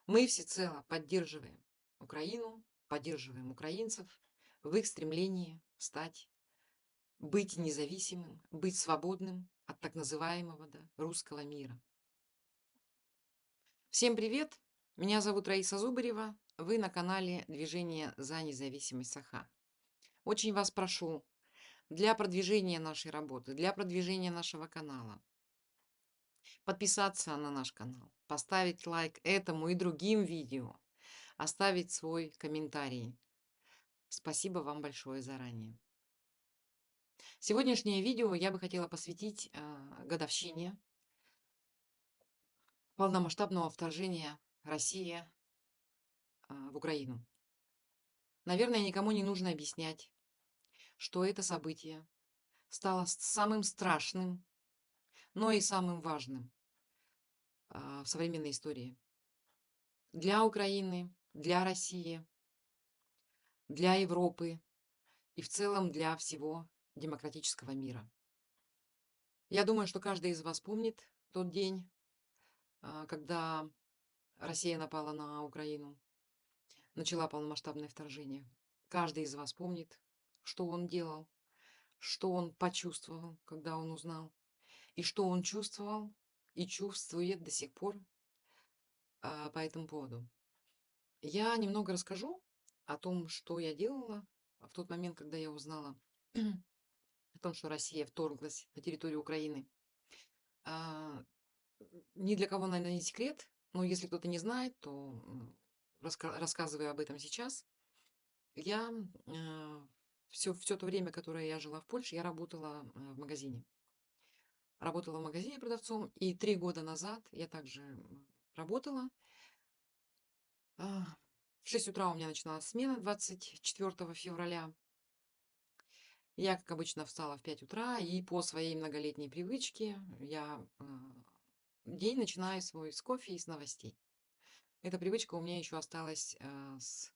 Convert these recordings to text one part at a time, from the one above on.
Мы всецело поддерживаем Украину, поддерживаем украинцев в их стремлении быть независимым, быть свободным от так называемого, да, русского мира. Всем привет! Меня зовут Раиса Зубарева. Вы на канале Движение за независимость Саха. Очень вас прошу для продвижения нашей работы, для продвижения нашего канала, подписаться на наш канал, поставить лайк этому и другим видео, оставить свой комментарий. Спасибо вам большое заранее. Сегодняшнее видео я бы хотела посвятить годовщине полномасштабного вторжения России в Украину. Наверное, никому не нужно объяснять, что это событие стало самым страшным, но и самым важным в современной истории для Украины, для России, для Европы и в целом для всего демократического мира. Я думаю, что каждый из вас помнит тот день, когда Россия напала на Украину, начала полномасштабное вторжение. Каждый из вас помнит, что он делал, что он почувствовал, когда он узнал, и что он чувствовал и чувствует до сих пор по этому поводу. Я немного расскажу о том, что я делала в тот момент, когда я узнала о том, что Россия вторглась на территорию Украины. А, Ни для кого, наверное, не секрет, но если кто-то не знает, то рассказываю об этом сейчас. Я все то время, которое я жила в Польше, я работала в магазине. Работала в магазине продавцом, и 3 года назад я также работала. В 6 утра у меня начиналась смена 24 февраля. Я, как обычно, встала в 5 утра, и по своей многолетней привычке я день начинаю свой с кофе и с новостей. Эта привычка у меня еще осталась с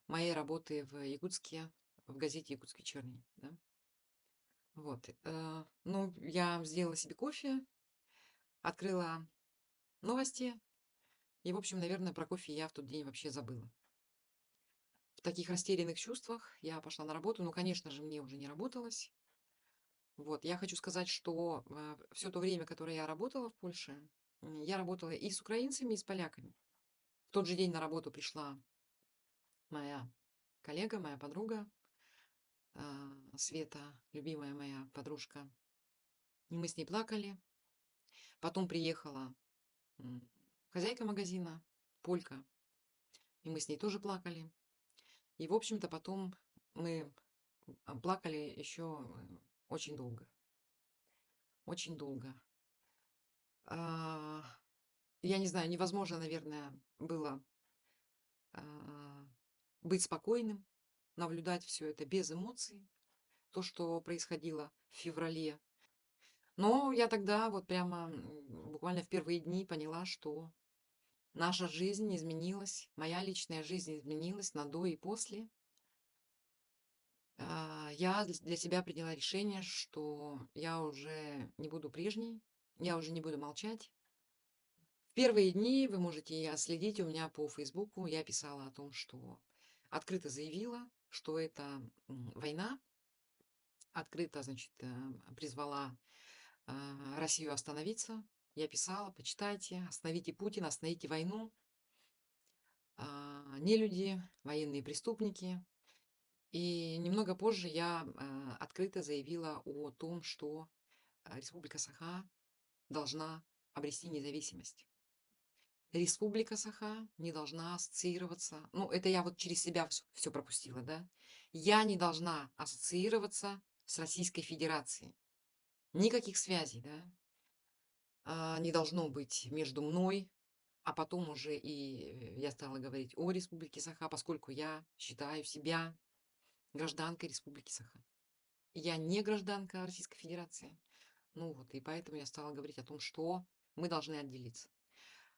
моей работы в Якутске, в газете «Якутский черный». Да? Вот. Ну, я сделала себе кофе, открыла новости, и, в общем, наверное, про кофе я в тот день вообще забыла. В таких растерянных чувствах я пошла на работу. Ну, конечно же, мне уже не работалось. Вот, я хочу сказать, что все то время, которое я работала в Польше, я работала и с украинцами, и с поляками. В тот же день на работу пришла моя коллега, моя подруга, Света, любимая моя подружка. И мы с ней плакали. Потом приехала хозяйка магазина, полька, и мы с ней тоже плакали. И, в общем-то, потом мы плакали еще очень долго. Очень долго. А, Я не знаю, невозможно, наверное, было а, быть спокойным, наблюдать все это без эмоций, то, что происходило в феврале. Но я тогда вот прямо буквально в первые дни поняла, что наша жизнь изменилась, моя личная жизнь изменилась на до и после. Я для себя приняла решение, что я уже не буду прежней, я уже не буду молчать. В первые дни вы можете следить у меня по Фейсбуку. Я писала о том, что открыто заявила, что это война, открыто, значит, призвала Россию остановиться. Я писала, почитайте, остановите Путина, остановите войну, нелюди, военные преступники. И немного позже я открыто заявила о том, что Республика Саха должна обрести независимость. Республика Саха не должна ассоциироваться, ну, это я вот через себя все пропустила, да, я не должна ассоциироваться с Российской Федерацией. Никаких связей, да, не должно быть между мной, а потом уже и я стала говорить о Республике Саха, поскольку я считаю себя гражданкой Республики Саха. Я не гражданка Российской Федерации. Ну вот, и поэтому я стала говорить о том, что мы должны отделиться.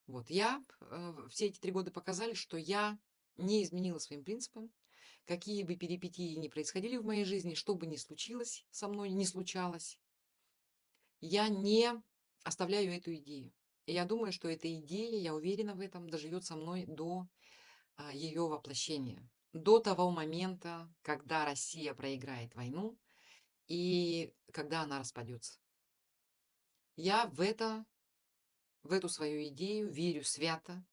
Вот, все эти 3 года показали, что я не изменила своим принципам, какие бы перипетии ни происходили в моей жизни, что бы ни случилось со мной, не случалось, я не оставляю эту идею. И я думаю, что эта идея, я уверена в этом, доживет со мной до ее воплощения. До того момента, когда Россия проиграет войну и когда она распадется. Я в эту свою идею верю свято,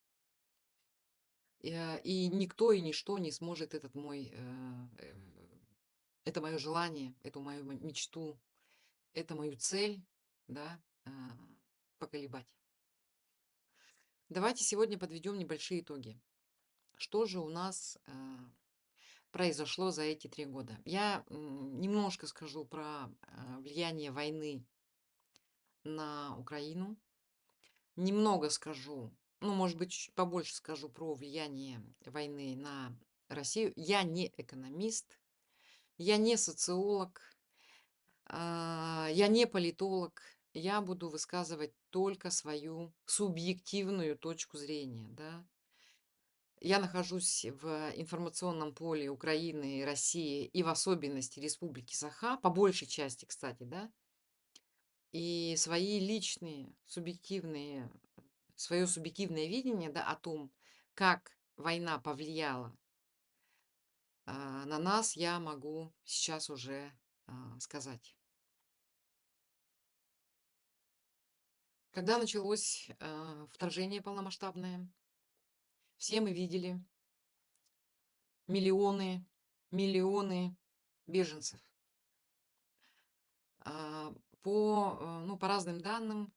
и никто и ничто не сможет это мое желание, эту мою мечту, это мою цель, да, поколебать. Давайте сегодня подведем небольшие итоги. Что же у нас произошло за эти 3 года? Я немножко скажу про влияние войны на Украину, немного скажу, ну, может быть, чуть побольше скажу про влияние войны на Россию. Я не экономист, я не социолог, я не политолог. Я буду высказывать только свою субъективную точку зрения, да. Я нахожусь в информационном поле Украины, России и в особенности Республики Саха, по большей части, кстати, да, и свое субъективное видение, да, о том, как война повлияла на нас, я могу сейчас уже сказать. Когда началось вторжение полномасштабное, все мы видели миллионы, миллионы беженцев. А, ну, по разным данным,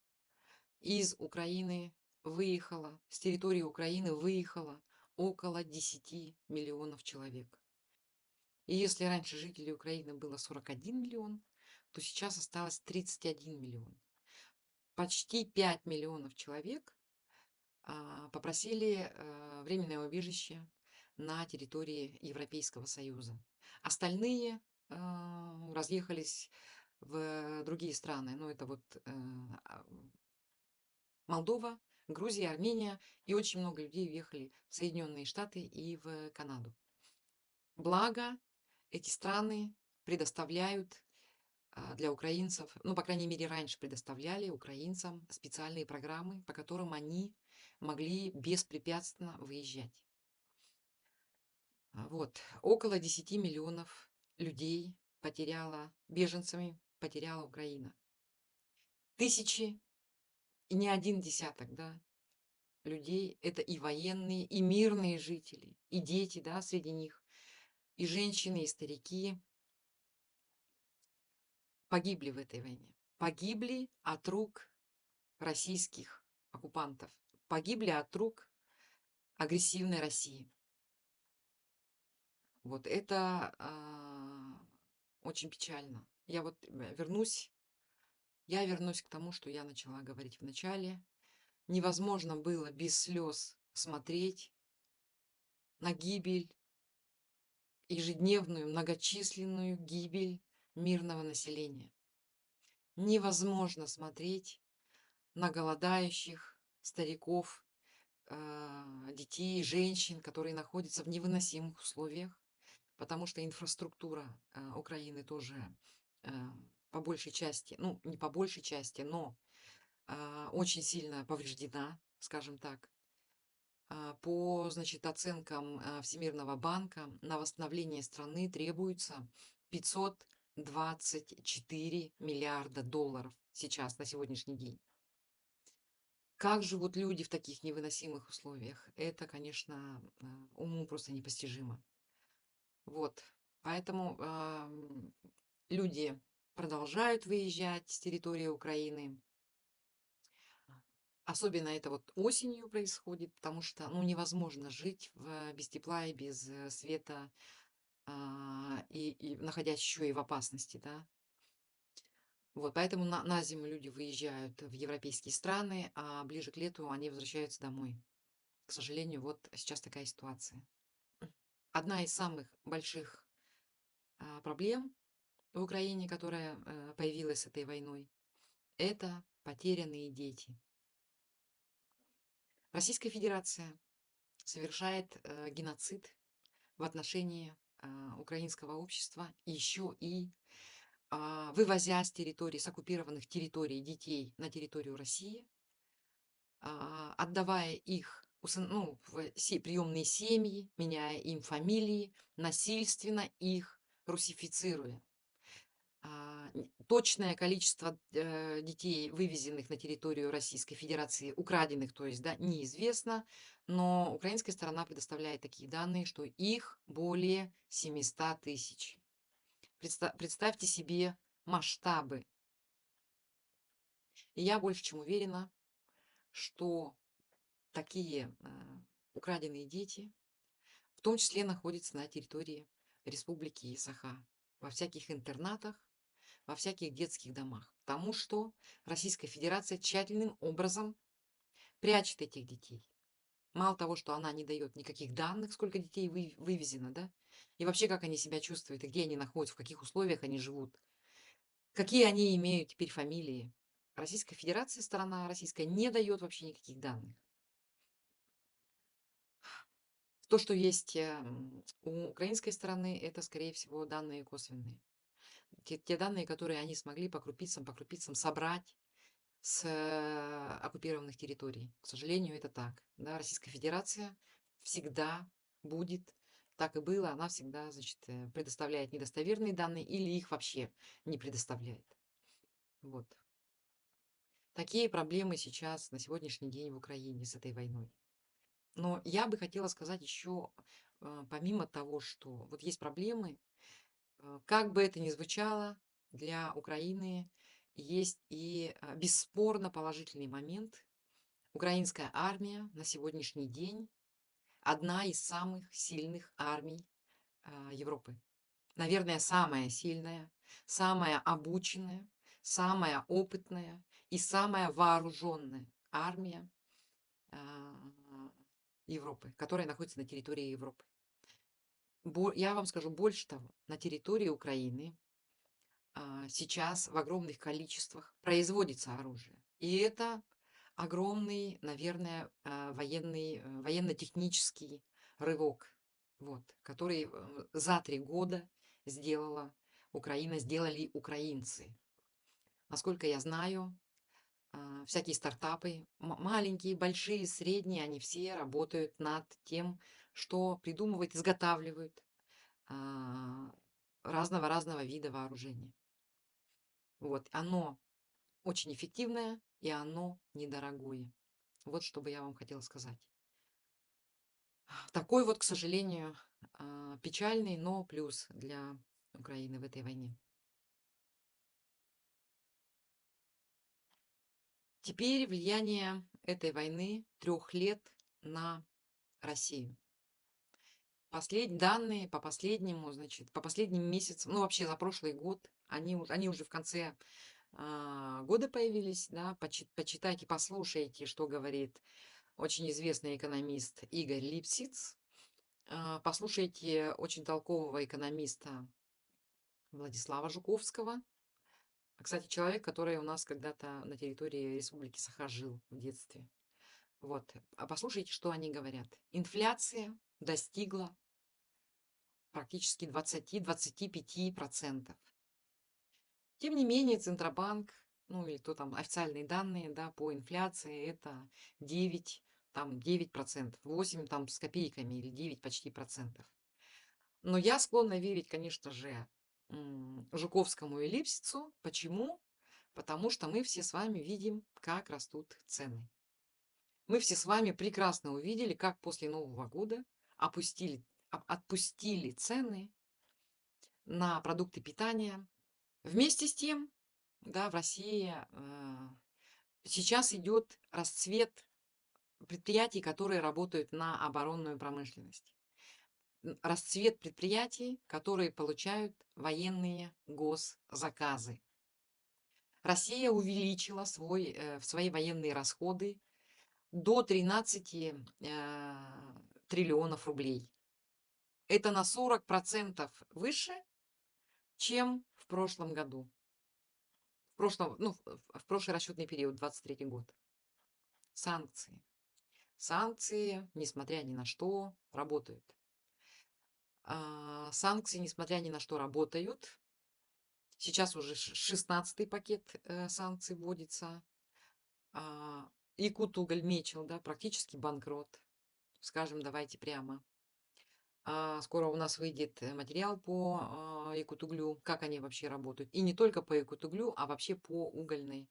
из Украины с территории Украины выехало около 10 миллионов человек. И если раньше жителей Украины было 41 миллион, то сейчас осталось 31 миллион. Почти 5 миллионов человек попросили временное убежище на территории Европейского Союза. Остальные разъехались в другие страны. Ну, это вот Молдова, Грузия, Армения. И очень много людей уехали в Соединенные Штаты и в Канаду. Благо, эти страны предоставляют для украинцев, ну, по крайней мере, раньше предоставляли украинцам специальные программы, по которым они могли беспрепятственно выезжать. Вот. Около 10 миллионов людей беженцами потеряла Украина. Тысячи, и не один десяток, да, людей, это и военные, и мирные жители, и дети, да, среди них, и женщины, и старики погибли в этой войне. Погибли от рук российских оккупантов. Погибли от рук агрессивной России. Вот это очень печально. Я вернусь к тому, что я начала говорить в начале. Невозможно было без слез смотреть на гибель, ежедневную, многочисленную гибель мирного населения. Невозможно смотреть на голодающих стариков, детей, женщин, которые находятся в невыносимых условиях, потому что инфраструктура Украины тоже по большей части, ну, не по большей части, но очень сильно повреждена, скажем так. По, значит, оценкам Всемирного банка на восстановление страны требуется 524 миллиарда долларов сейчас, на сегодняшний день. Как живут люди в таких невыносимых условиях? Это, конечно, уму просто непостижимо. Вот. Поэтому люди продолжают выезжать с территории Украины. Особенно это вот осенью происходит, потому что ну, невозможно жить без тепла и без света, и находясь еще и в опасности, да. Вот, поэтому на зиму люди выезжают в европейские страны, а ближе к лету они возвращаются домой. К сожалению, вот сейчас такая ситуация. Одна из самых больших проблем в Украине, которая появилась с этой войной, это потерянные дети. Российская Федерация совершает геноцид в отношении украинского общества, еще и вывозя с оккупированных территорий детей на территорию России, отдавая их ну, в приемные семьи, меняя им фамилии, насильственно их русифицируя. Точное количество детей, вывезенных на территорию Российской Федерации, украденных, то есть, да, неизвестно, но украинская сторона предоставляет такие данные, что их более 700 тысяч. Представьте себе масштабы. И я больше чем уверена, что такие украденные дети в том числе находятся на территории Республики Саха, во всяких интернатах, во всяких детских домах, потому что Российская Федерация тщательным образом прячет этих детей. Мало того, что она не дает никаких данных, сколько детей вывезено, да, и вообще, как они себя чувствуют, и где они находятся, в каких условиях они живут, какие они имеют теперь фамилии. Российская Федерация, сторона российская, не дает вообще никаких данных. То, что есть у украинской стороны, это, скорее всего, данные косвенные. Те данные, которые они смогли по крупицам собрать с оккупированных территорий. К сожалению, это так. Да, Российская Федерация всегда будет, так и было, она всегда, значит, предоставляет недостоверные данные или их вообще не предоставляет. Вот. Такие проблемы сейчас на сегодняшний день в Украине с этой войной. Но я бы хотела сказать еще, помимо того, что вот есть проблемы, как бы это ни звучало, для Украины есть и бесспорно положительный момент. Украинская армия на сегодняшний день одна из самых сильных армий Европы. Наверное, самая сильная, самая обученная, самая опытная и самая вооруженная армия а, Европы, которая находится на территории Европы. Я вам скажу больше того, на территории Украины сейчас в огромных количествах производится оружие. И это огромный, наверное, военно-технический рывок, вот, который за 3 года сделала Украина, сделали украинцы. Насколько я знаю, всякие стартапы, маленькие, большие, средние, они все работают над тем, что придумывают, изготавливают разного-разного вида вооружения. Вот, оно очень эффективное и оно недорогое. Вот что бы я вам хотела сказать. Такой вот, к сожалению, печальный, но плюс для Украины в этой войне. Теперь влияние этой войны 3 лет на Россию. Данные по последнему, значит, по последним месяцам, ну вообще за прошлый год, они уже в конце года появились, да, почитайте, послушайте, что говорит очень известный экономист Игорь Липсиц. Послушайте очень толкового экономиста Владислава Жуковского. Кстати, человек, который у нас когда-то на территории Республики Саха жил в детстве. Вот. А послушайте, что они говорят. Инфляция достигла практически 20-25%. Тем не менее, Центробанк, ну или кто там, официальные данные, да, по инфляции, это 9, там 9%, 8 там с копейками или 9 почти процентов. Но я склонна верить, конечно же, Жуковскому и Липсицу. Почему? Потому что мы все с вами видим, как растут цены. Мы все с вами прекрасно увидели, как после Нового года отпустили цены на продукты питания. Вместе с тем, да, в России сейчас идет расцвет предприятий, которые работают на оборонную промышленность. Расцвет предприятий, которые получают военные госзаказы. Россия увеличила свои военные расходы до 13 триллионов рублей. Это на 40% выше, чем в прошлом году. В прошлый расчетный период, 23 год. Санкции. Санкции, несмотря ни на что, работают. Санкции, несмотря ни на что, работают. Сейчас уже 16-й пакет санкций вводится. Якутуголь, Мечел, да, практически банкрот. Скажем, давайте прямо. Скоро у нас выйдет материал по Якутуглю, как они вообще работают. И не только по Якутуглю, а вообще по угольной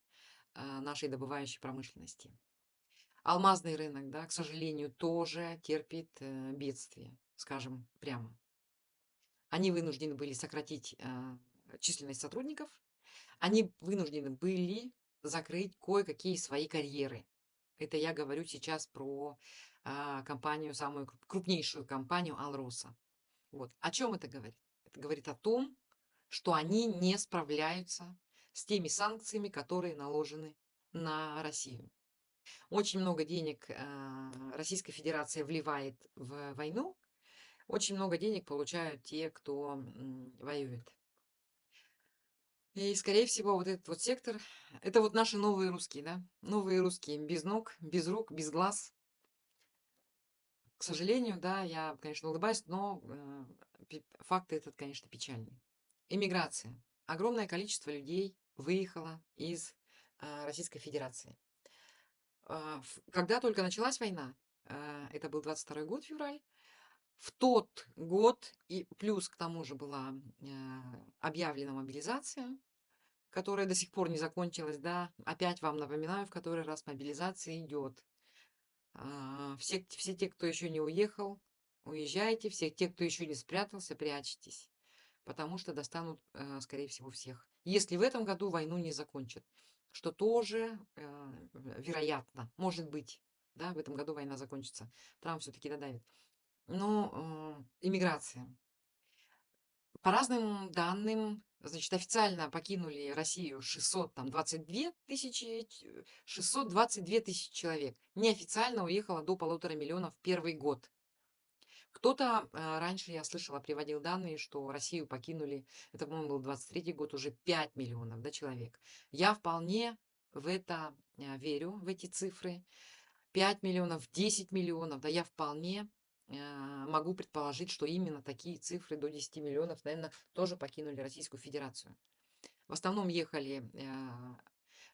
нашей добывающей промышленности. Алмазный рынок, да, к сожалению, тоже терпит бедствие, скажем прямо. Они вынуждены были сократить численность сотрудников, они вынуждены были закрыть кое-какие свои карьеры. Это я говорю сейчас про компанию, самую крупнейшую компанию Алроса. Вот. О чем это говорит? Это говорит о том, что они не справляются с теми санкциями, которые наложены на Россию. Очень много денег Российская Федерация вливает в войну, очень много денег получают те, кто воюет. И, скорее всего, вот этот вот сектор, это вот наши новые русские, да? Новые русские без ног, без рук, без глаз. К сожалению, да, я, конечно, улыбаюсь, но факт этот, конечно, печальный. Иммиграция. Огромное количество людей выехало из Российской Федерации. Когда только началась война, это был 22 год, февраль, в тот год, и плюс к тому же была объявлена мобилизация, которая до сих пор не закончилась, да, опять вам напоминаю, в который раз мобилизация идет. Все те, кто еще не уехал, уезжайте, все те, кто еще не спрятался, прячьтесь, потому что достанут, скорее всего, всех. Если в этом году войну не закончат, что тоже вероятно, может быть, да, в этом году война закончится, Трамп все-таки додавит. Но иммиграция. По разным данным, значит, официально покинули Россию 622 тысячи человек. Неофициально уехало до 1,5 миллиона в первый год. Кто-то раньше, я слышала, приводил данные, что Россию покинули, это, по-моему, был 23-й год, уже 5 миллионов, да, человек. Я вполне в это верю, в эти цифры. 5 миллионов, 10 миллионов, да, я вполне могу предположить, что именно такие цифры до 10 миллионов, наверное, тоже покинули Российскую Федерацию. В основном ехали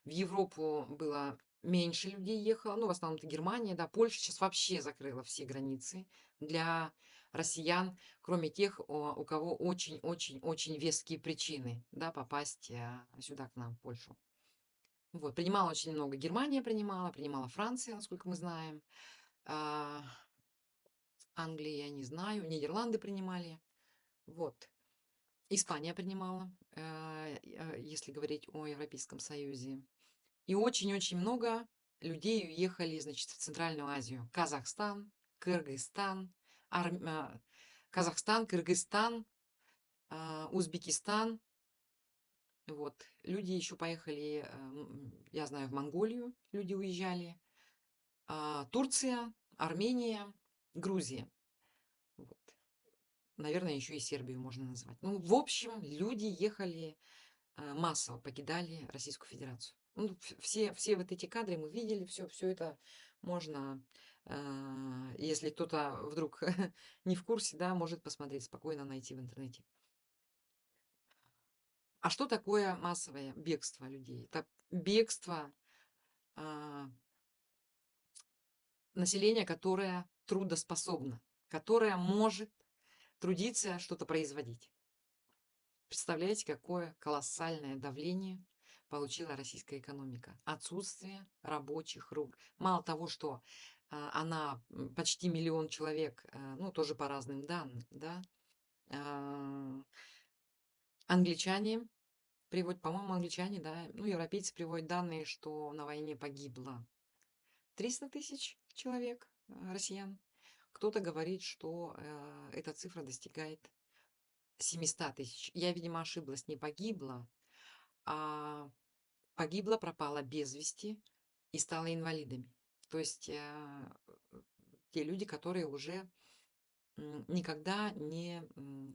в Европу, было меньше людей ехало, ну, в основном это Германия, да, Польша сейчас вообще закрыла все границы для россиян, кроме тех, у кого очень-очень-очень веские причины, да, попасть сюда к нам, в Польшу. Вот, принимала очень много. Германия принимала Франция, насколько мы знаем. А, Англии я не знаю, Нидерланды принимали. Вот. Испания принимала, если говорить о Европейском Союзе. И очень-очень много людей уехали, значит, в Центральную Азию. Казахстан, Кыргызстан, Казахстан, Кыргызстан, Узбекистан. Вот. Люди еще поехали, я знаю, в Монголию люди уезжали. Турция, Армения, Грузия. Вот. Наверное, еще и Сербию можно назвать. Ну, в общем, люди ехали массово, покидали Российскую Федерацию. Ну, все вот эти кадры мы видели, все это можно, если кто-то вдруг не в курсе, да, может посмотреть, спокойно найти в интернете. А что такое массовое бегство людей? Это бегство населения, которое трудоспособно, которое может трудиться, что-то производить. Представляете, какое колоссальное давление получила российская экономика? Отсутствие рабочих рук. Мало того, что она почти 1 000 000 человек, ну, тоже по разным данным, да, а, англичане приводят, по-моему, англичане, да, ну, европейцы приводят данные, что на войне погибло 300 тысяч человек, россиян. Кто-то говорит, что эта цифра достигает 700 тысяч. Я, видимо, ошиблась, не погибла, а погибла, пропала без вести и стала инвалидами. То есть те люди, которые уже никогда не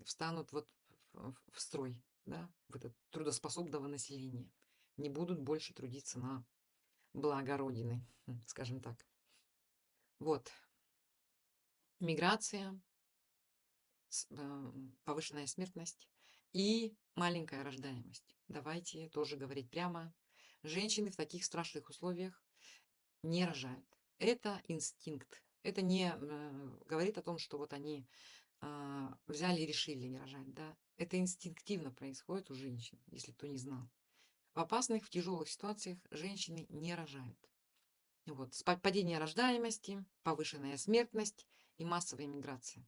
встанут вот в строй, да, в этот трудоспособного населения, не будут больше трудиться на благо Родины, скажем так. Вот. Миграция, повышенная смертность и маленькая рождаемость. Давайте тоже говорить прямо. Женщины в таких страшных условиях не рожают. Это инстинкт. Это не говорит о том, что вот они взяли и решили не рожать, да. Это инстинктивно происходит у женщин, если кто не знал. В опасных, в тяжелых ситуациях женщины не рожают. Вот, падение рождаемости, повышенная смертность и массовая миграция.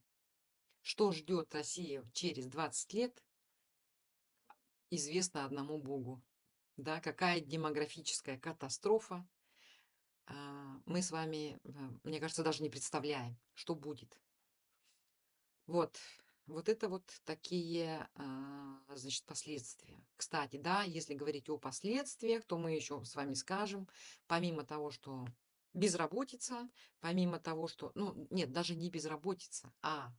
Что ждет Россию через 20 лет, известно одному Богу. Да, какая демографическая катастрофа, мы с вами, мне кажется, даже не представляем, что будет. Вот, вот это вот такие, значит, последствия. Кстати, да, если говорить о последствиях, то мы еще с вами скажем, помимо того, что безработица, помимо того, что, ну, нет, даже не безработица, а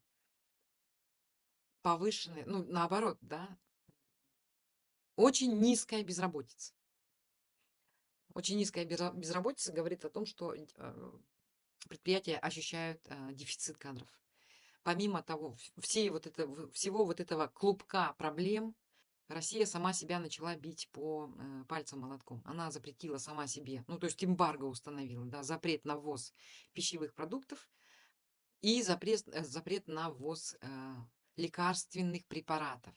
повышенная, ну, наоборот, да, очень низкая безработица. Очень низкая безработица говорит о том, что предприятия ощущают дефицит кадров. Помимо того, всего вот этого клубка проблем, Россия сама себя начала бить по пальцам молотком. Она запретила сама себе, ну, то есть эмбарго установила, да, запрет на ввоз пищевых продуктов и запрет на ввоз лекарственных препаратов.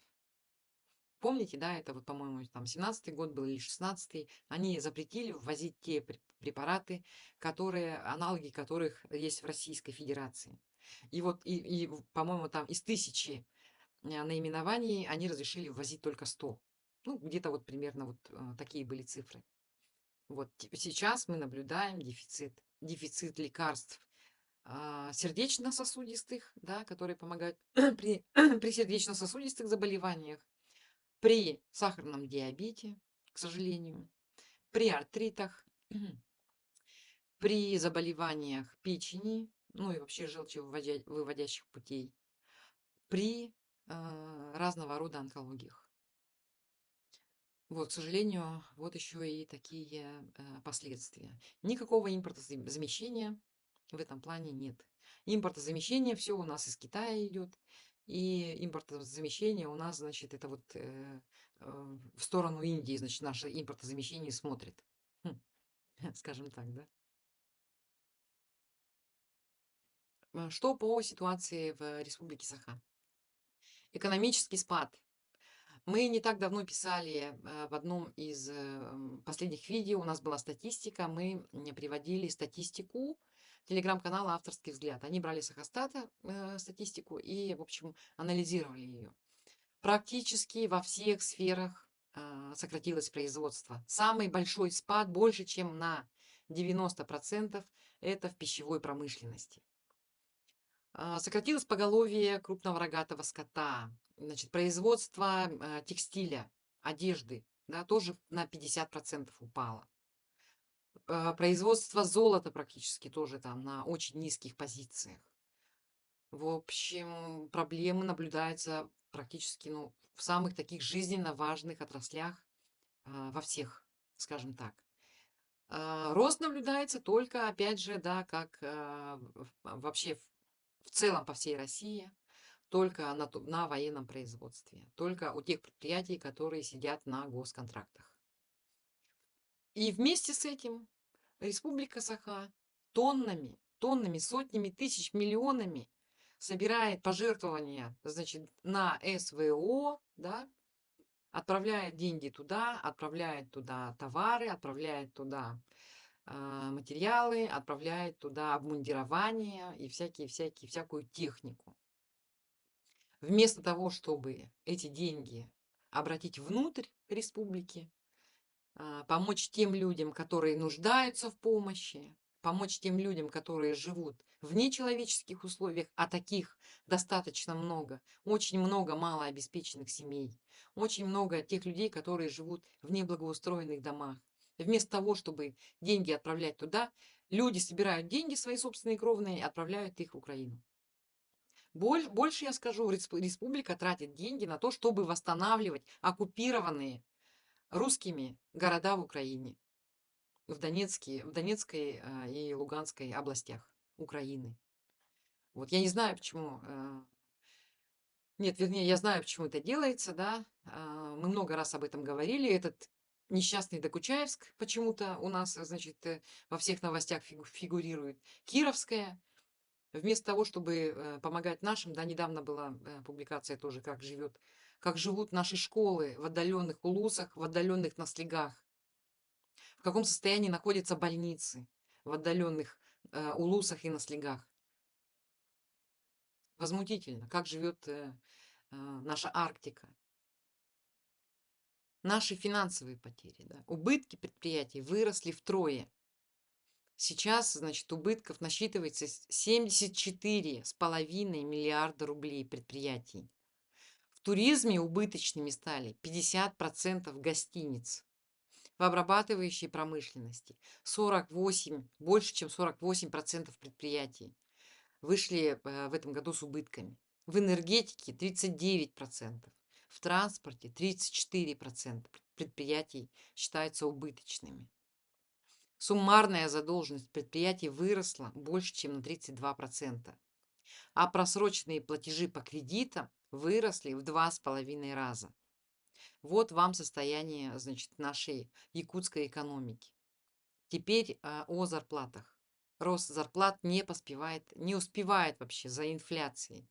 Помните, да, это вот, по-моему, там 17-й год был или 16-й, они запретили ввозить те препараты, которые, аналоги которых есть в Российской Федерации. И вот, по-моему, там из 1000 наименований они разрешили ввозить только 100. Ну, где-то вот примерно вот такие были цифры. Вот сейчас мы наблюдаем дефицит лекарств сердечно-сосудистых, да, которые помогают при сердечно-сосудистых заболеваниях, при сахарном диабете, к сожалению, при артритах, при заболеваниях печени, ну и вообще желчевыводящих путей, при разного рода онкологиях. Вот, к сожалению, вот еще и такие последствия. Никакого импортозамещения в этом плане нет. Импортозамещение все у нас из Китая идет. И импортозамещение у нас, значит, это вот в сторону Индии, значит, наше импортозамещение смотрит. Хм, скажем так, да. Что по ситуации в Республике Саха? Экономический спад. Мы не так давно писали в одном из последних видео, у нас была статистика, мы приводили статистику телеграм-канала «Авторский взгляд». Они брали с Сахастата статистику и, в общем, анализировали ее. Практически во всех сферах сократилось производство. Самый большой спад, больше чем на 90%, это в пищевой промышленности. Сократилось поголовье крупного рогатого скота. Значит, производство текстиля, одежды, да, тоже на 50% упало. Производство золота практически тоже там на очень низких позициях. В общем, проблемы наблюдаются практически, ну, в самых таких жизненно важных отраслях во всех, скажем так. Рост наблюдается только, опять же, да, как вообще в целом по всей России, только на военном производстве, только у тех предприятий, которые сидят на госконтрактах. И вместе с этим Республика Саха тоннами, сотнями тысяч, миллионами собирает пожертвования, значит, на СВО, да, отправляет деньги туда, отправляет туда товары, отправляет туда материалы, отправляет туда обмундирование и всякую технику. Вместо того, чтобы эти деньги обратить внутрь республики, помочь тем людям, которые нуждаются в помощи, помочь тем людям, которые живут в нечеловеческих условиях, а таких достаточно много, очень много малообеспеченных семей, очень много тех людей, которые живут в неблагоустроенных домах. Вместо того, чтобы деньги отправлять туда, люди собирают деньги свои собственные кровные и отправляют их в Украину. Больше я скажу, республика тратит деньги на то, чтобы восстанавливать оккупированные русскими города в Украине, в Донецкой и Луганской областях Украины. Вот я не знаю, почему. Нет, вернее, я знаю, почему это делается, да. Мы много раз об этом говорили. Этот несчастный Докучаевск почему-то у нас, значит, во всех новостях фигурирует. Кировская. Вместо того, чтобы помогать нашим, да, недавно была публикация тоже, как живут наши школы в отдаленных улусах, в отдаленных наслегах, в каком состоянии находятся больницы в отдаленных улусах и наслегах. Возмутительно, как живет наша Арктика. Наши финансовые потери, да. Убытки предприятий выросли втрое. Сейчас, значит, убытков насчитывается 74,5 миллиарда рублей предприятий. В туризме убыточными стали 50% гостиниц. В обрабатывающей промышленности 48, больше чем 48% предприятий вышли в этом году с убытками. В энергетике 39%, в транспорте 34% предприятий считаются убыточными. Суммарная задолженность предприятий выросла больше, чем на 32%, а просроченные платежи по кредитам выросли в 2,5 раза. Вот вам состояние, значит, нашей якутской экономики. Теперь о зарплатах. Рост зарплат не успевает вообще за инфляцией.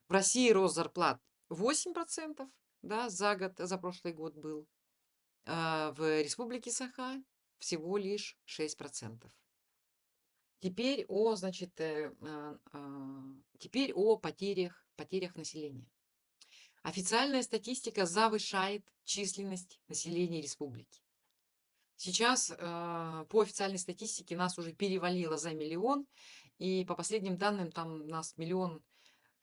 В России рост зарплат 8%, да, за год, за прошлый год был. А в Республике Саха всего лишь 6%. Теперь значит, теперь о потерях населения. Официальная статистика завышает численность населения республики. Сейчас по официальной статистике нас уже перевалило за миллион, и по последним данным там нас миллион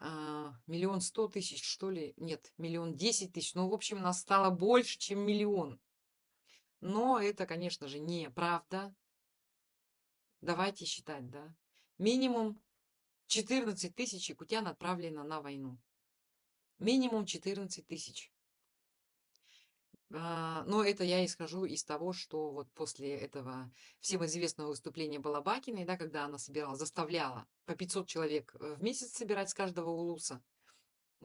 100 000, что ли, нет, 1 010 000, ну, в общем, нас стало больше, чем миллион. Но это, конечно же, неправда. Давайте считать, да. Минимум 14 тысяч якутян отправлено на войну. Минимум 14 тысяч. Но это я исхожу из того, что вот после этого всем известного выступления Балабакиной, да, когда она заставляла по 500 человек в месяц собирать с каждого улуса.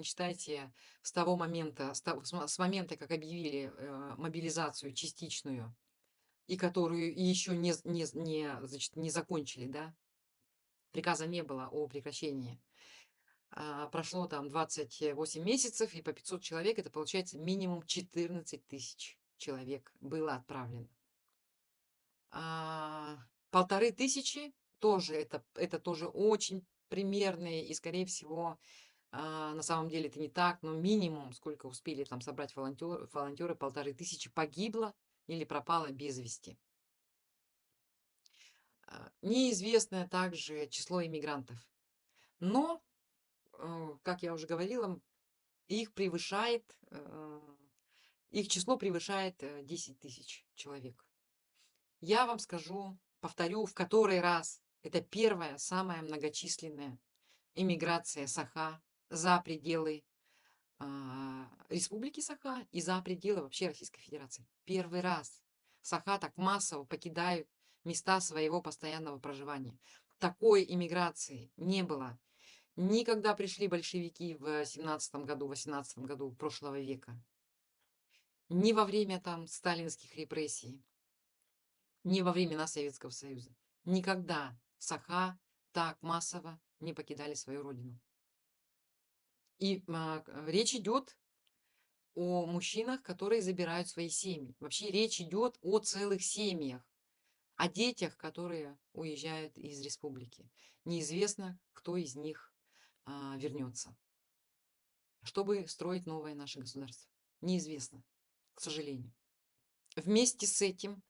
Считайте, с того момента, с момента, как объявили мобилизацию частичную, и которую еще значит, не закончили, да, приказа не было о прекращении. Прошло там 28 месяцев, и по 500 человек, это получается минимум 14 тысяч человек было отправлено. 1500 тоже, это тоже очень примерные, и, скорее всего, на самом деле это не так, но минимум, сколько успели там собрать волонтеры, 1500 погибло или пропало без вести. Неизвестное также число иммигрантов. Но, как я уже говорила, их превышает, их число превышает 10 тысяч человек. Я вам скажу, повторю в который раз, это первая, самая многочисленная иммиграция Саха за пределы Республики Саха и за пределы вообще Российской Федерации. Первый раз Саха так массово покидают места своего постоянного проживания. Такой иммиграции не было. Никогда пришли большевики в 17 году, 18 году прошлого века. Ни во время там сталинских репрессий, ни во времена Советского Союза. Никогда Саха так массово не покидали свою родину. И речь идет о мужчинах, которые забирают свои семьи. Вообще речь идет о целых семьях, о детях, которые уезжают из республики. Неизвестно, кто из них вернется, чтобы строить новое наше государство. Неизвестно, к сожалению. Вместе с этим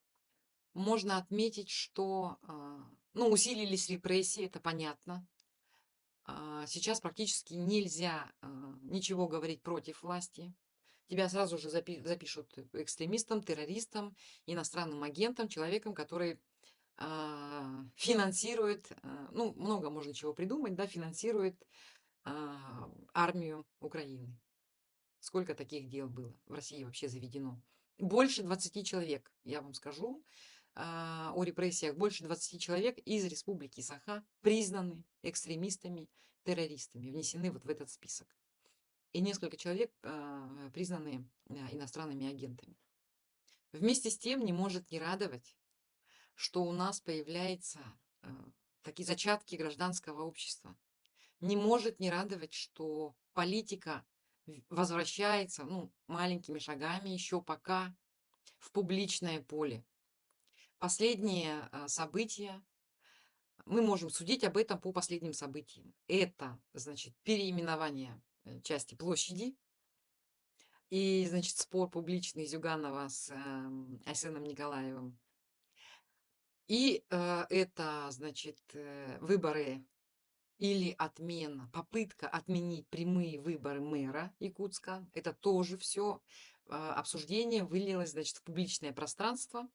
можно отметить, что ну, усилились репрессии, это понятно. Сейчас практически нельзя ничего говорить против власти. Тебя сразу же запишут экстремистом, террористом, иностранным агентом, человеком, который финансирует, ну, много можно чего придумать, да, финансирует армию Украины. Сколько таких дел было в России вообще заведено? Больше 20 человек, я вам скажу, о репрессиях. Больше 20 человек из Республики Саха признаны экстремистами, террористами, внесены вот в этот список. И несколько человек признаны иностранными агентами. Вместе с тем не может не радовать, что у нас появляются э, такие зачатки гражданского общества. Не может не радовать, что политика возвращается, ну, маленькими шагами еще пока в публичное поле. Последние события, мы можем судить об этом по последним событиям. Это, значит, переименование части площади и, значит, спор публичный Зюганова с Айсеном Николаевым. И это, значит, выборы или отмена, попытка отменить прямые выборы мэра Якутска. Это тоже все обсуждение вылилось, значит, в публичное пространство.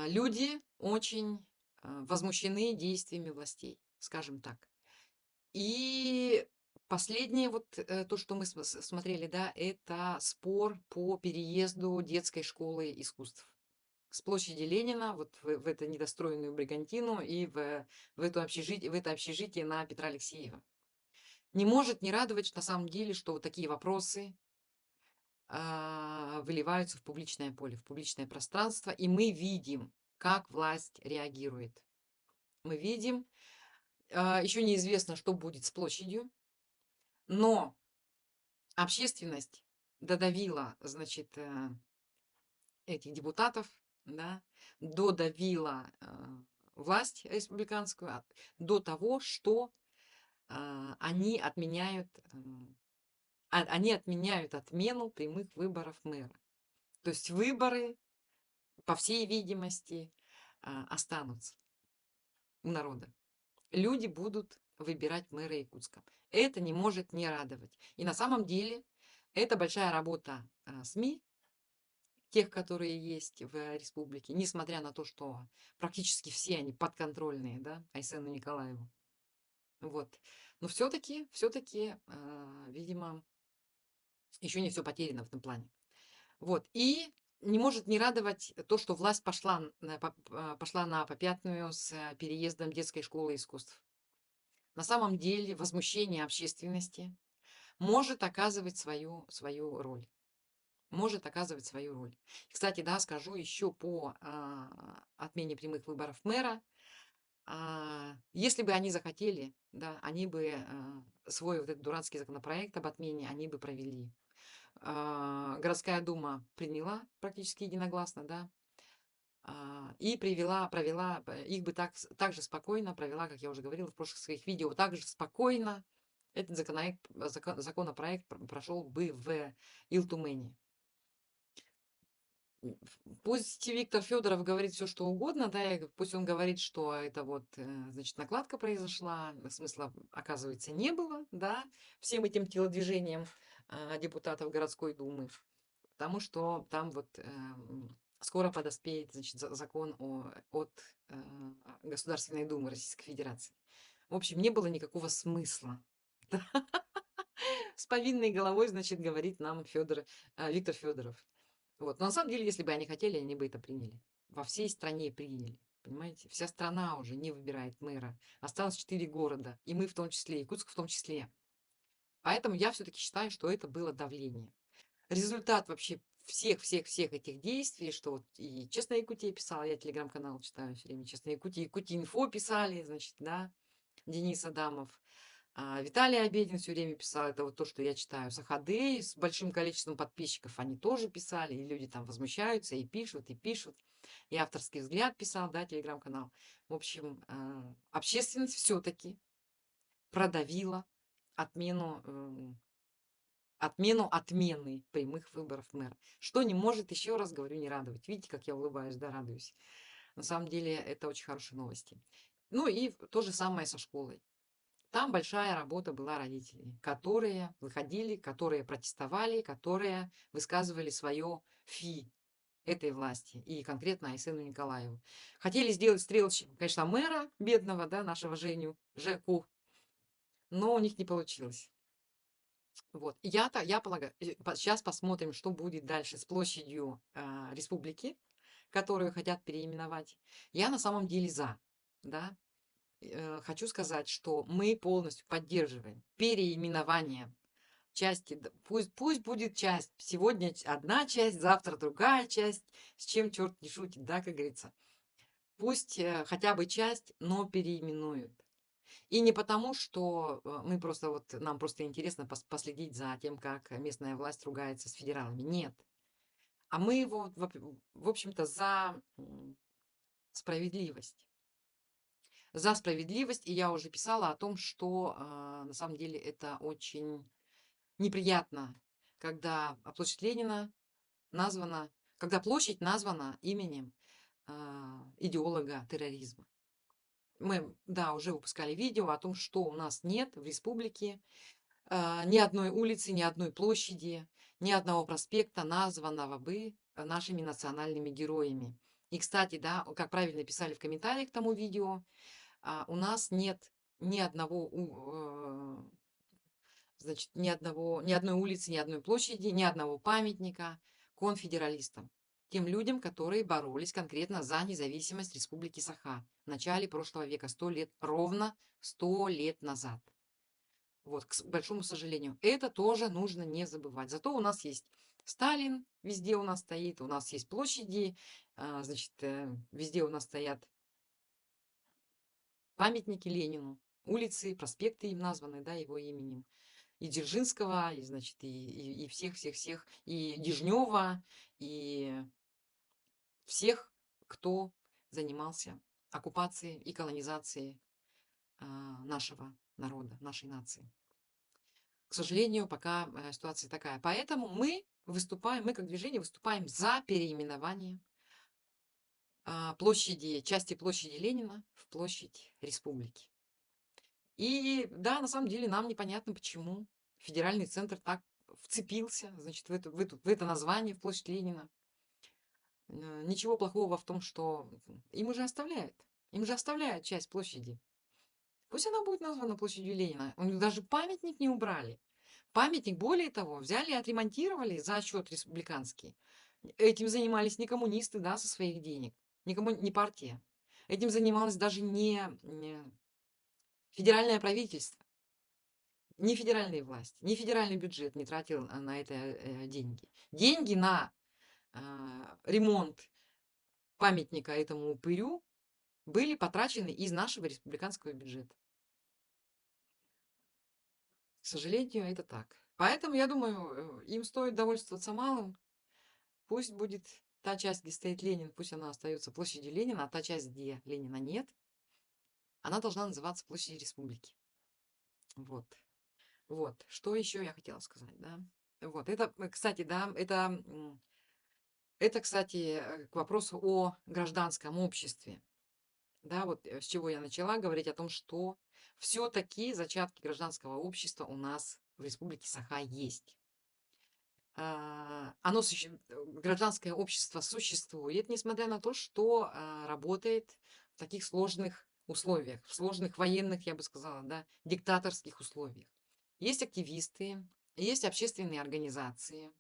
Люди очень возмущены действиями властей, скажем так. И последнее, вот то, что мы смотрели, да, это спор по переезду детской школы искусств с площади Ленина вот в эту недостроенную Бригантину и в это общежитие на Петра Алексеева. Не может не радовать на самом деле, что вот такие вопросы выливаются в публичное поле, в публичное пространство, и мы видим, как власть реагирует. Мы видим, еще неизвестно, что будет с площадью, но общественность додавила, значит, этих депутатов, да, додавила власть республиканскую до того, что они отменяют, они отменяют отмену прямых выборов мэра. То есть выборы, по всей видимости, останутся у народа. Люди будут выбирать мэра Якутска. Это не может не радовать. И на самом деле это большая работа СМИ, тех, которые есть в республике, несмотря на то, что практически все они подконтрольные, да, Айсену Николаеву. Вот. Но все-таки, видимо, еще не все потеряно в этом плане. Вот. И не может не радовать то, что власть пошла на попятную с переездом детской школы искусств. На самом деле возмущение общественности может оказывать свою роль. Может оказывать свою роль. Кстати, да, скажу еще по отмене прямых выборов мэра. Если бы они захотели, да, они бы свой вот этот дурацкий законопроект об отмене, они бы провели. Городская дума приняла практически единогласно, да, и провела, их бы так же спокойно провела, как я уже говорила в прошлых своих видео, так же спокойно этот законопроект прошел бы в Илтумене. Пусть Виктор Федоров говорит все, что угодно, да, пусть он говорит, что это вот, значит, накладка произошла, смысла, оказывается, не было, да, всем этим телодвижением депутатов городской думы, потому что там вот скоро подоспеет, значит, закон от Государственной Думы Российской Федерации. В общем, не было никакого смысла. С повинной головой, значит, говорит нам Виктор Федоров. Вот. Но на самом деле, если бы они хотели, они бы это приняли. Во всей стране приняли. Понимаете? Вся страна уже не выбирает мэра. Осталось 4 города. И мы в том числе, Якутск в том числе. Поэтому я все-таки считаю, что это было давление. Результат вообще всех этих действий, что вот и «Честная Якутия» писала, я телеграм-канал читаю все время, «Честная Якутия», Якутия.Инфо писали, значит, да, Денис Адамов. Виталий Обедин все время писал, это вот то, что я читаю. Сахады с большим количеством подписчиков, они тоже писали, и люди там возмущаются, и пишут, и пишут. И «Авторский взгляд» писал, да, телеграм-канал. В общем, общественность все-таки продавила отмену отмены прямых выборов мэра. Что не может, еще раз говорю, не радовать. Видите, как я улыбаюсь, да, радуюсь. На самом деле это очень хорошие новости. Ну и то же самое со школой. Там большая работа была родителей, которые выходили, которые протестовали, которые высказывали свое фи этой власти, и конкретно Айсену Николаеву. Хотели сделать стрелочником, конечно, мэра бедного, да, нашего Жеку, но у них не получилось. Вот. Я полагаю, сейчас посмотрим, что будет дальше с площадью республики, которую хотят переименовать. Я на самом деле за, да. Хочу сказать, что мы полностью поддерживаем переименование части, пусть будет часть. Сегодня одна часть, завтра другая часть. С чем черт не шутит, да, как говорится. Пусть хотя бы часть, но переименуют. И не потому, что мы просто вот, нам просто интересно последить за тем, как местная власть ругается с федералами. Нет. А мы его, в общем-то, за справедливость. За справедливость. И я уже писала о том, что на самом деле это очень неприятно, когда площадь Ленина названа, когда площадь названа именем идеолога терроризма. Мы, да, уже выпускали видео о том, что у нас нет в республике ни одной улицы, ни одной площади, ни одного проспекта, названного бы нашими национальными героями. И, кстати, да, как правильно писали в комментариях к тому видео, у нас нет ни одного, значит, ни одной улицы, ни одной площади, ни одного памятника конфедералистам. Тем людям, которые боролись конкретно за независимость Республики Саха в начале прошлого века, 100 лет, ровно 100 лет назад. Вот, к большому сожалению. Это тоже нужно не забывать. Зато у нас есть Сталин, везде у нас стоит, у нас есть площади, значит, везде у нас стоят памятники Ленину, улицы, проспекты им названы, да, его именем. И Дзержинского, и, значит, и всех-всех-всех, и Дежнева, и всех, кто занимался оккупацией и колонизацией нашего народа, нашей нации. К сожалению, пока ситуация такая. Поэтому мы выступаем, мы как движение выступаем за переименование части площади Ленина в площадь Республики. И да, на самом деле нам непонятно, почему федеральный центр так вцепился, значит, в это название, в площадь Ленина. Ничего плохого в том, что им уже оставляют. Им же оставляют часть площади. Пусть она будет названа площадью Ленина. У них даже памятник не убрали. Памятник, более того, взяли и отремонтировали за счет республиканский. Этим занимались не коммунисты, да, со своих денег, не партия. Этим занималось даже не федеральное правительство, не федеральная власть, не федеральный бюджет не тратил на это деньги. Деньги на ремонт памятника этому упырю были потрачены из нашего республиканского бюджета. К сожалению, это так. Поэтому, я думаю, им стоит довольствоваться малым. Пусть будет та часть, где стоит Ленин, пусть она остается площадью Ленина, а та часть, где Ленина нет, она должна называться площадью Республики. Вот. Вот. Что еще я хотела сказать, да? Вот. Это, кстати, да, это, кстати, к вопросу о гражданском обществе. Да, вот с чего я начала говорить о том, что все-таки зачатки гражданского общества у нас в Республике Саха есть. Гражданское общество существует, несмотря на то, что работает в таких сложных условиях, в сложных военных, я бы сказала, да, диктаторских условиях. Есть активисты, есть общественные организации,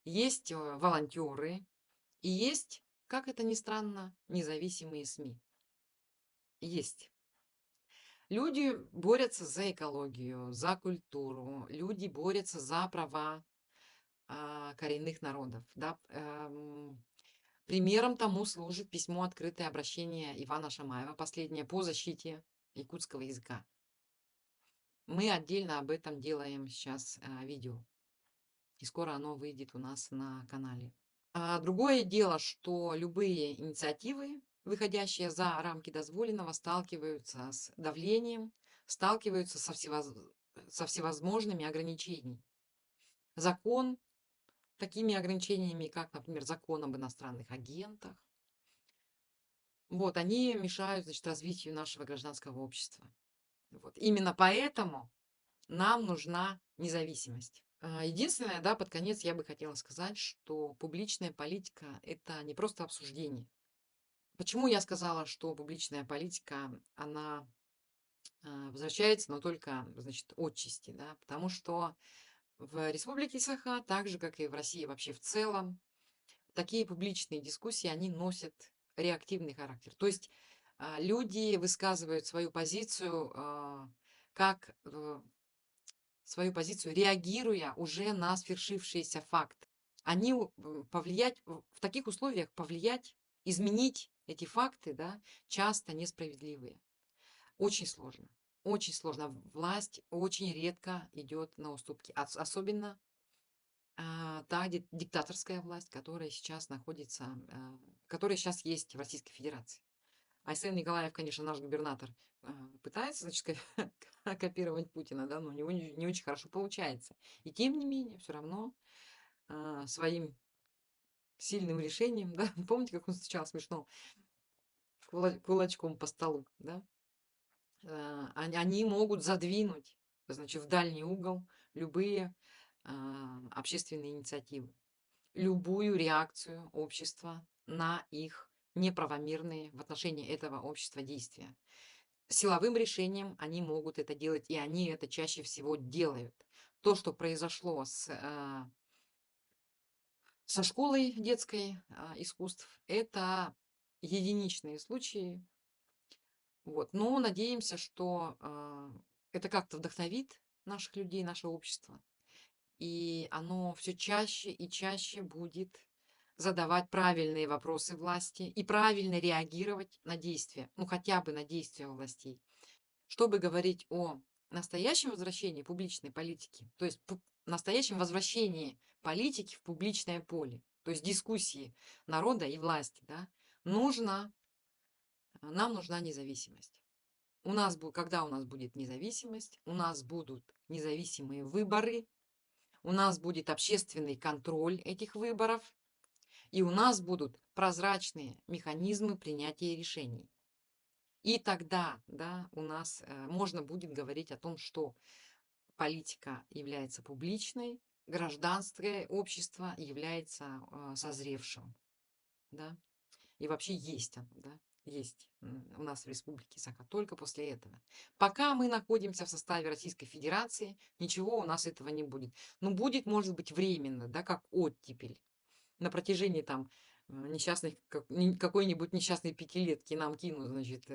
есть волонтеры и есть, как это ни странно, независимые СМИ. Есть. Люди борются за экологию, за культуру, люди борются за права коренных народов. Да? Примером тому служит письмо «Открытое обращение» Ивана Шамаева, последнее по защите якутского языка. Мы отдельно об этом делаем сейчас видео, и скоро оно выйдет у нас на канале. Другое дело, что любые инициативы, выходящие за рамки дозволенного, сталкиваются с давлением, сталкиваются со всевозможными ограничениями. Закон такими ограничениями, как, например, закон об иностранных агентах. Вот, они мешают, значит, развитию нашего гражданского общества. Вот. Именно поэтому нам нужна независимость. Единственное, да, под конец я бы хотела сказать, что публичная политика – это не просто обсуждение. Почему я сказала, что публичная политика, она возвращается, но только, значит, отчасти, да, потому что в Республике Саха, так же, как и в России вообще в целом, такие публичные дискуссии, они носят реактивный характер. То есть люди высказывают свою позицию как свою позицию, реагируя уже на свершившийся факт. Они повлиять в таких условиях, повлиять, изменить эти факты, да, часто несправедливые. Очень сложно. Очень сложно. Власть очень редко идет на уступки. Особенно та диктаторская власть, которая сейчас находится, которая сейчас есть в Российской Федерации. Айсен Николаев, конечно, наш губернатор, пытается, значит, копировать Путина, да, но у него не очень хорошо получается. И тем не менее, все равно своим сильным решением, да, помните, как он стучал смешно кулачком по столу, да, они могут задвинуть, значит, в дальний угол любые общественные инициативы, любую реакцию общества на их неправомерные в отношении этого общества действия. Силовым решением они могут это делать, и они это чаще всего делают. То, что произошло со школой детской искусств, это единичные случаи. Вот. Но надеемся, что это как-то вдохновит наших людей, наше общество. И оно все чаще и чаще будет задавать правильные вопросы власти и правильно реагировать на действия, ну хотя бы на действия властей. Чтобы говорить о настоящем возвращении публичной политики, то есть настоящем возвращении политики в публичное поле, то есть дискуссии народа и власти, да, нам нужна независимость. Когда у нас будет независимость, у нас будут независимые выборы, у нас будет общественный контроль этих выборов, и у нас будут прозрачные механизмы принятия решений. И тогда, да, у нас можно будет говорить о том, что политика является публичной, гражданское общество является созревшим, да, и вообще есть оно, да, есть у нас в Республике Саха только после этого. Пока мы находимся в составе Российской Федерации, ничего у нас этого не будет. Ну, будет, может быть, временно, да, как оттепель на протяжении там какой-нибудь несчастной пятилетки нам кинут, значит,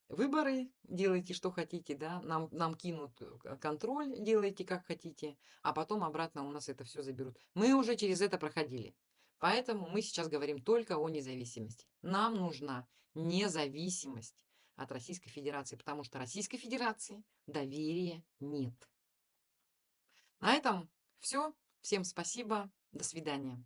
выборы, делайте, что хотите, да, нам кинут контроль, делайте, как хотите, а потом обратно у нас это все заберут. Мы уже через это проходили. Поэтому мы сейчас говорим только о независимости. Нам нужна независимость от Российской Федерации, потому что Российской Федерации доверия нет. На этом все. Всем спасибо. До свидания.